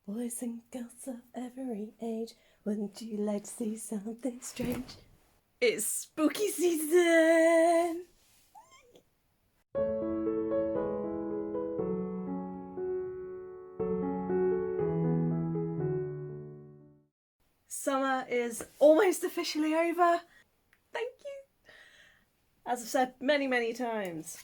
Boys and girls of every age, wouldn't you like to see something strange? It's spooky season! Summer is almost officially over. Thank you. As I've said many times,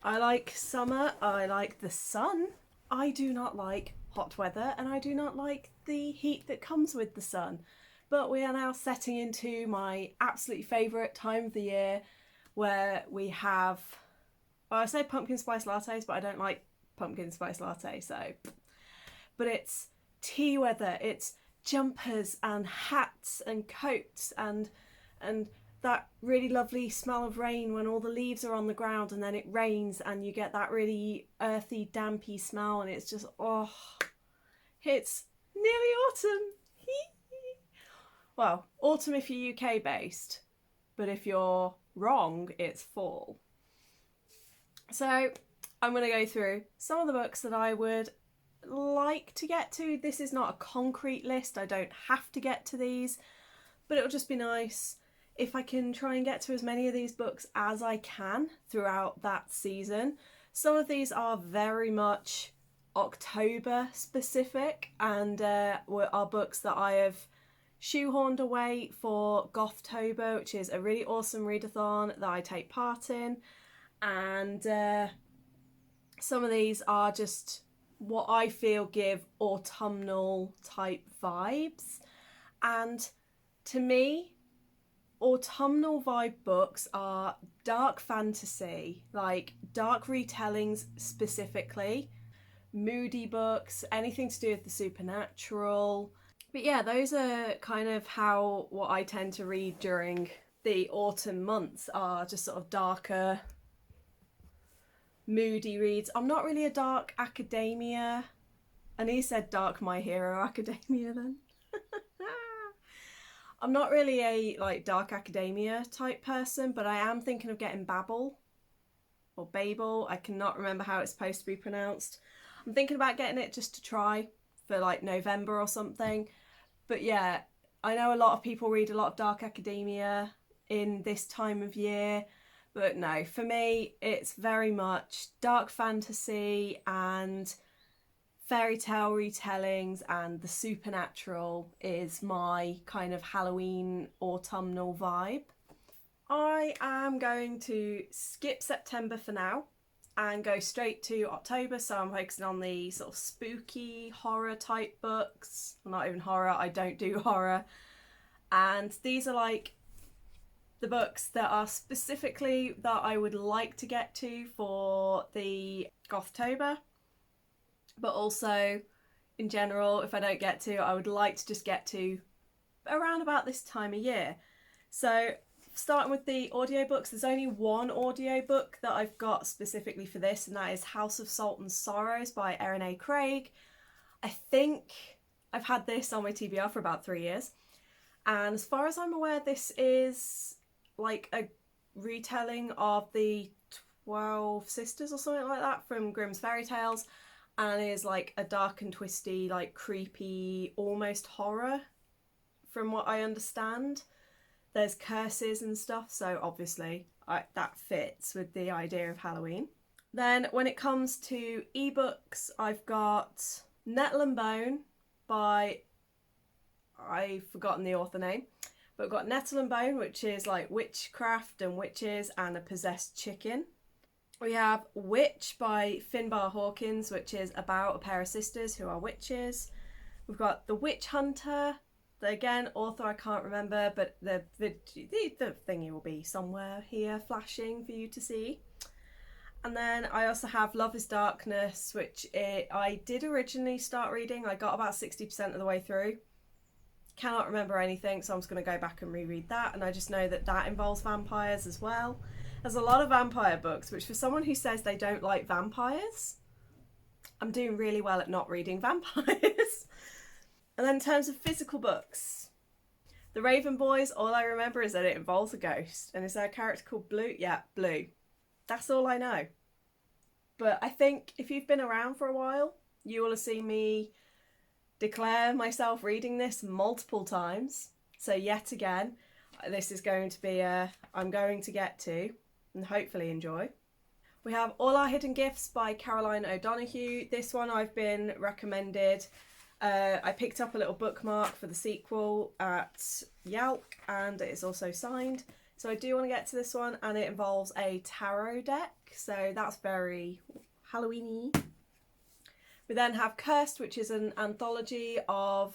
I like summer, I like the sun. I do not like hot weather and I do not like the heat that comes with the sun. But we are now setting into my absolute favourite time of the year where we have, well, I say pumpkin spice lattes, but I don't like pumpkin spice latte, so. But it's tea weather, it's jumpers and hats and coats and that really lovely smell of rain when all the leaves are on the ground and then it rains and you get that really earthy, dampy smell, and it's just, oh, it's nearly autumn. Well, autumn if you're UK based, but if you're wrong, it's fall. So I'm going to go through some of the books that I would like to get to. This is not a concrete list, I don't have to get to these, but it'll just be nice if I can try and get to as many of these books as I can throughout that season. Some of these are very much October specific and are books that I have shoehorned away for Gothtober, which is a really awesome readathon that I take part in, and some of these are just what I feel give autumnal type vibes. And to me, autumnal vibe books are dark fantasy, like dark retellings specifically, moody books, anything to do with the supernatural. But yeah, those are kind of what I tend to read during the autumn months, are just sort of darker, moody reads. I'm not really a dark academia. And he said dark My Hero Academia then. I'm not really a dark academia type person, but I am thinking of getting Babel or Babel. I cannot remember how it's supposed to be pronounced. I'm thinking about getting it just to try for like November or something. But yeah, I know a lot of people read a lot of dark academia in this time of year, but no, for me it's very much dark fantasy and fairy tale retellings, and the supernatural is my kind of Halloween autumnal vibe. I am going to skip September for now and go straight to October, so I'm focusing on the sort of spooky horror type books. Well, not even horror, I don't do horror. And these are like the books that are specifically that I would like to get to for the Gothtober, but also in general, if I don't get to, I would like to just get to around about this time of year. So starting with the audiobooks, there's only one audiobook that I've got specifically for this, and that is House of Salt and Sorrows by Erin A. Craig. I think I've had this on my TBR for about 3 years, and as far as I'm aware, this is like a retelling of the 12 Sisters or something like that from Grimm's Fairy Tales, and is like a dark and twisty, like creepy, almost horror from what I understand. There's curses and stuff, so obviously that fits with the idea of Halloween. Then when it comes to ebooks, I've got Nettle and Bone by, I've forgotten the author name, but I've got Nettle and Bone, which is like witchcraft and witches and a possessed chicken. We have Witch by Finbar Hawkins, which is about a pair of sisters who are witches. We've got The Witch Hunter. Again, author I can't remember, but the thingy will be somewhere here flashing for you to see. And then I also have Love is Darkness, which I did originally start reading. I got about 60% of the way through. Cannot remember anything, so I'm just going to go back and reread that. And I just know that that involves vampires as well. There's a lot of vampire books, which for someone who says they don't like vampires, I'm doing really well at not reading vampires. And then in terms of physical books, The Raven Boys, all I remember is that it involves a ghost. And is there a character called Blue? Yeah, Blue. That's all I know. But I think if you've been around for a while, you will have seen me declare myself reading this multiple times. So yet again, this is going to be I'm going to get to and hopefully enjoy. We have All Our Hidden Gifts by Caroline O'Donoghue. This one I've been recommended. I picked up a little bookmark for the sequel at Yelp, and it's also signed. So I do want to get to this one, and it involves a tarot deck. So that's very Halloween-y. We then have Cursed, which is an anthology of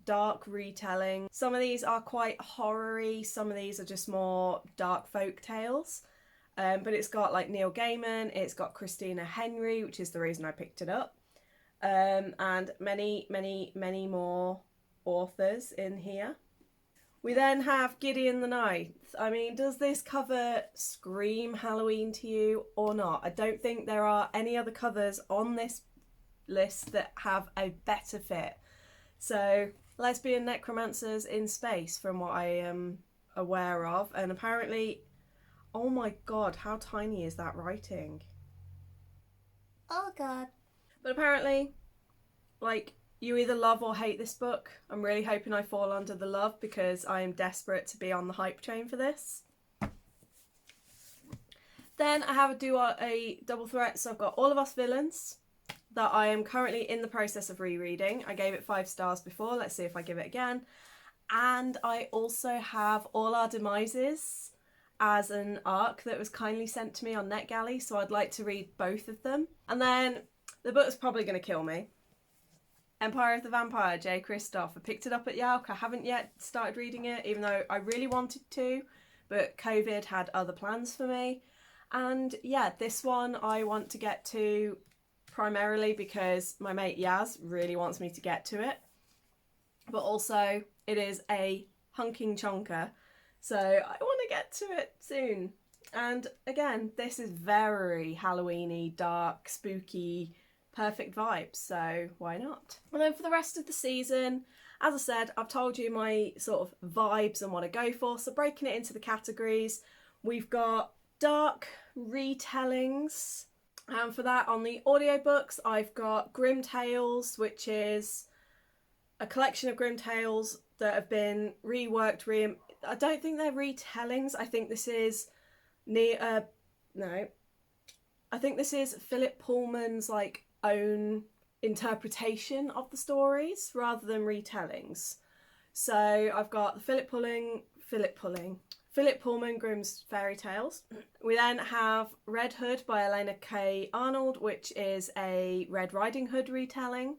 dark retelling. Some of these are quite horror-y, some of these are just more dark folk tales. But it's got like Neil Gaiman, it's got Christina Henry, which is the reason I picked it up. And many more authors in here. We then have Gideon the Ninth. I mean, does this cover scream Halloween to you or not? I don't think there are any other covers on this list that have a better fit. So, lesbian necromancers in space, from what I am aware of. And apparently, oh my god, how tiny is that writing? Oh god. But apparently, like, you either love or hate this book. I'm really hoping I fall under the love because I am desperate to be on the hype train for this. Then I have a double threat. So I've got All of Us Villains that I am currently in the process of rereading. I gave it 5 stars before. Let's see if I give it again. And I also have All Our Demises as an arc that was kindly sent to me on NetGalley. So I'd like to read both of them. And then the book's probably going to kill me. Empire of the Vampire, J. Kristoff. I picked it up at Yelp. I haven't yet started reading it, even though I really wanted to, but COVID had other plans for me. And yeah, this one I want to get to primarily because my mate Yaz really wants me to get to it. But also, it is a hunking chonker, so I want to get to it soon. And again, this is very Halloween-y, dark, spooky, perfect vibes, so why not? And then for the rest of the season, as I said, I've told you my sort of vibes and what I go for, so breaking it into the categories, we've got dark retellings, and for that on the audiobooks I've got Grim Tales, which is a collection of grim tales that have been reworked, I don't think they're retellings, I think this is I think this is Philip Pullman's like own interpretation of the stories rather than retellings. So I've got the Philip Pullman Grimm's Fairy Tales. We then have Red Hood by Elena K. Arnold, which is a Red Riding Hood retelling.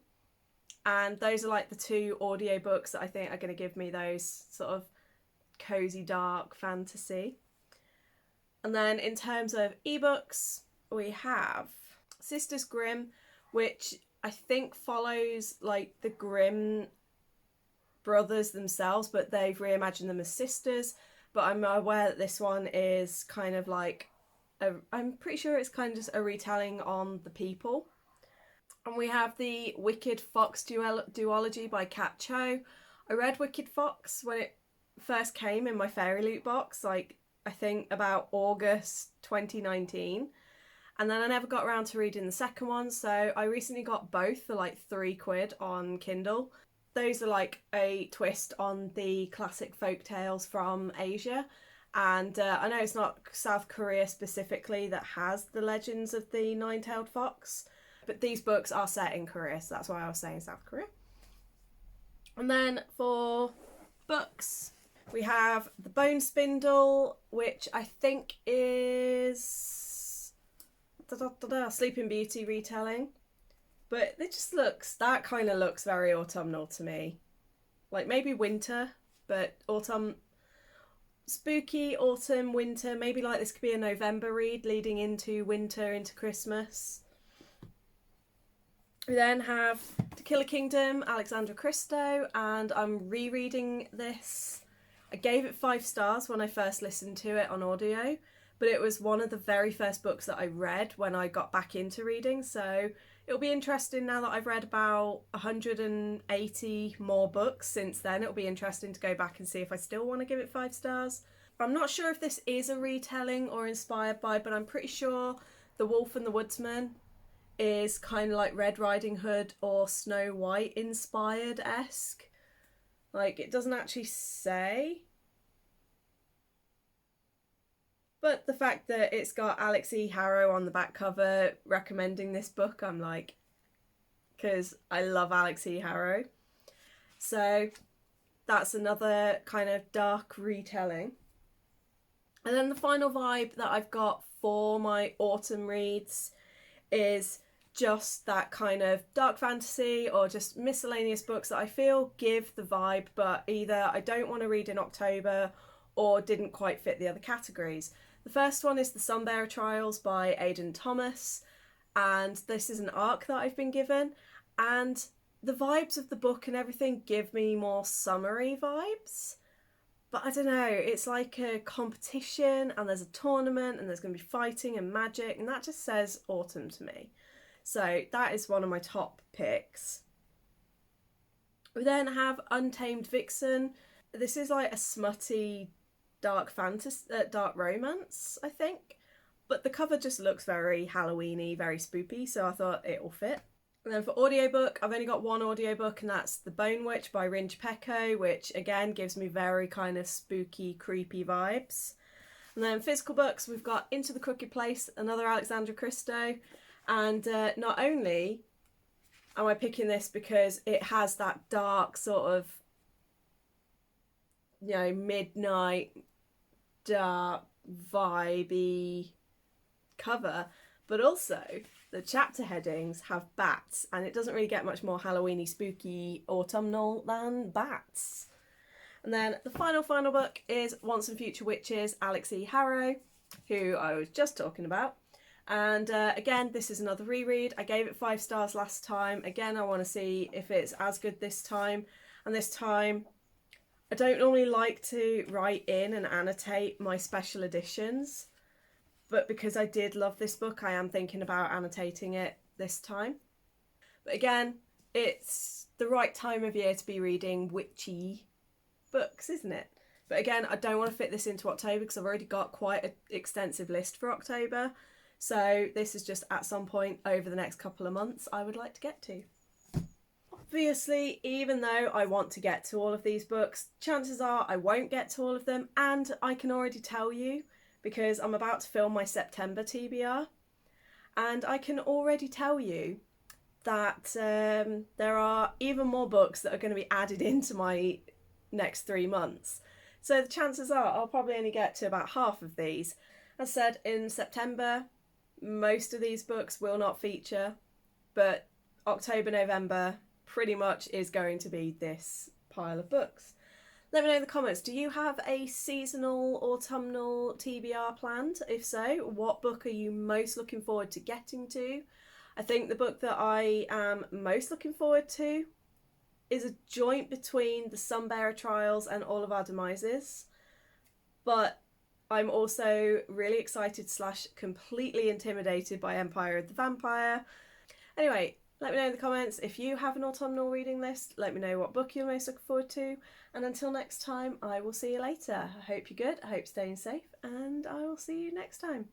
And those are like the 2 audiobooks that I think are going to give me those sort of cozy dark fantasy. And then in terms of ebooks, we have Sisters Grimm, which I think follows like the Grimm brothers themselves, but they've reimagined them as sisters. But I'm aware that this one is kind of like, I'm pretty sure it's kind of just a retelling on the people. And we have the Wicked Fox duology by Kat Cho. I read Wicked Fox when it first came in my Fairy Loot box, like I think about August 2019. And then I never got around to reading the second one, so I recently got both for like £3 on Kindle. Those are like a twist on the classic folk tales from Asia. And I know it's not South Korea specifically that has the legends of the nine-tailed fox, but these books are set in Korea, so that's why I was saying South Korea. And then for books, we have The Bone Spindle, which I think is Sleeping Beauty retelling. But it just that kind of looks very autumnal to me. Like maybe winter, but autumn, spooky autumn, winter. Maybe like this could be a November read leading into winter, into Christmas. We then have To Kill a Kingdom, Alexandra Christo, and I'm rereading this. I gave it 5 stars when I first listened to it on audio, but it was one of the very first books that I read when I got back into reading, so it'll be interesting now that I've read about 180 more books since then. It'll be interesting to go back and see if I still want to give it 5 stars. I'm not sure if this is a retelling or inspired by, but I'm pretty sure The Wolf and the Woodsman is kind of like Red Riding Hood or Snow White inspired-esque. Like, it doesn't actually say. But the fact that it's got Alex E. Harrow on the back cover recommending this book, I'm like, because I love Alex E. Harrow. So that's another kind of dark retelling. And then the final vibe that I've got for my autumn reads is just that kind of dark fantasy or just miscellaneous books that I feel give the vibe, but either I don't want to read in October or didn't quite fit the other categories. The first one is The Sunbearer Trials by Aidan Thomas, and this is an arc that I've been given, and the vibes of the book and everything give me more summery vibes. But I don't know, it's like a competition and there's a tournament and there's going to be fighting and magic, and that just says autumn to me. So that is one of my top picks. We then have Untamed Vixen. This is like a smutty dark fantasy, dark romance, I think. But the cover just looks very Halloween-y, very spoopy, so I thought it will fit. And then for audiobook, I've only got one audiobook, and that's The Bone Witch by Ringe Pecco, which again gives me very kind of spooky, creepy vibes. And then physical books, we've got Into the Crooked Place, another Alexandra Christo. And not only am I picking this because it has that dark sort of, you know, midnight, dark, vibey cover, but also the chapter headings have bats, and it doesn't really get much more Halloweeny, spooky, autumnal than bats. And then the final book is Once and Future Witches, Alex E. Harrow, who I was just talking about. And again, this is another reread. I gave it 5 stars last time. Again, I want to see if it's as good this time. And this time, I don't normally like to write in and annotate my special editions, but because I did love this book, I am thinking about annotating it this time. But again, it's the right time of year to be reading witchy books, isn't it? But again, I don't want to fit this into October because I've already got quite an extensive list for October. So this is just at some point over the next couple of months I would like to get to. Obviously, even though I want to get to all of these books, chances are I won't get to all of them, and I can already tell you because I'm about to film my September TBR, and I can already tell you that there are even more books that are going to be added into my next 3 months. So the chances are I'll probably only get to about half of these. As said, in September, most of these books will not feature, but October, November pretty much is going to be this pile of books. Let me know in the comments, do you have a seasonal, autumnal TBR planned? If so, what book are you most looking forward to getting to? I think the book that I am most looking forward to is a joint between the Sunbearer Trials and All of Our Demises, but I'm also really excited / completely intimidated by Empire of the Vampire. Anyway, let me know in the comments if you have an autumnal reading list. Let me know what book you're most looking forward to. And until next time, I will see you later. I hope you're good, I hope you're staying safe, and I will see you next time.